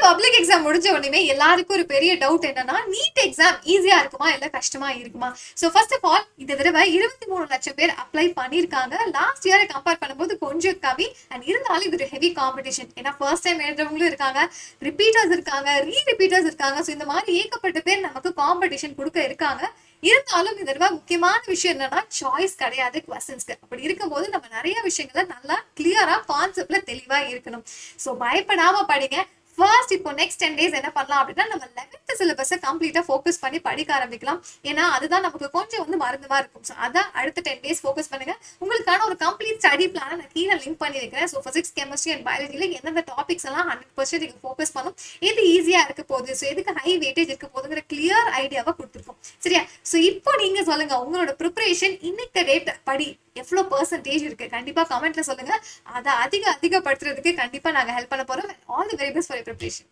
Public exam முடிஞ்ச உடனே எல்லாருக்கும் ஒரு பெரிய டவுட் என்னன்னா, நீட் எக்ஸாம் ஈஸியா இருக்குமா இல்ல கஷ்டமா இருக்குமா? சோ ஃபர்ஸ்ட் ஆஃப் ஆல் இந்த தடவை 23 லட்சம் பேர் அப்ளை பண்ணிருக்காங்க. லாஸ்ட் இயரை கம்பேர் பண்ணும்போது கொஞ்சம் கம்மி. அண்ட் இருந்தாலும் இது ஒரு ஹெவி காம்படிஷன். ஏன்னா ஃபர்ஸ்ட் டைம் எழுதுறவங்களும் இருக்காங்க, ரிப்பீட்டர்ஸ் இருக்காங்க, ரிப்பீட்டர்ஸ் இருக்காங்க. ஸோ இந்த மாதிரி ஏகப்பட்ட பேர் நமக்கு காம்படிஷன் கொடுக்க இருக்காங்க. இருந்தாலும் இந்த தடவை முக்கியமான விஷயம் என்னன்னா, சாய்ஸ் கிடையாது கொஸ்டின்ஸ்க்கு. அப்படி இருக்கும்போது நம்ம நிறைய விஷயங்களை நல்லா கிளியரா கான்செப்ட்ல தெளிவா இருக்கணும். ஸோ பயப்படாம படிங்க. ஃபர்ஸ்ட் இப்போ நெக்ஸ்ட் 10 days என்ன பண்ணலாம் அப்படின்னா, நம்ம 11th சிலபஸை கம்ப்ளீட்டா ஃபோக்கஸ் பண்ணி படிக்க ஆரம்பிக்கலாம். ஏன்னா அதுதான் நமக்கு கொஞ்சம் வந்து மருந்துமா இருக்கும். ஸோ அதான் அடுத்த 10 days ஃபோக்கஸ் பண்ணுங்க. உங்களுக்கான ஒரு கம்ப்ளீட் ஸ்டடி பிளானை நான் கீழே லிங்க் பண்ணி வைக்கிறேன். ஸோ பிசிக்ஸ், கெமிஸ்ட்ரி அண்ட் பயாலஜில எந்தெந்த டாபிக்ஸ் எல்லாம் 100% நீங்க ஃபோக்கஸ் பண்ணும், எது ஈஸியா இருக்க போகுது, ஸோ எதுக்கு ஹை வெயிட்டேஜ் இருக்க போகுதுங்கிற கிளியர் ஐடியாவை கொடுத்துருக்கோம். சரியா? ஸோ இப்போ நீங்க சொல்லுங்க, உங்களோட ப்ரிப்பரேஷன் இன்னைக்கு டேட் படி எவ்வளோ பெர்சன்டேஜ் இருக்கு? கண்டிப்பா கமெண்ட்ல சொல்லுங்க. அதை அதிகப்படுத்துறதுக்கு கண்டிப்பா நாங்க ஹெல்ப் பண்ண போறோம். All the very best for your preparation.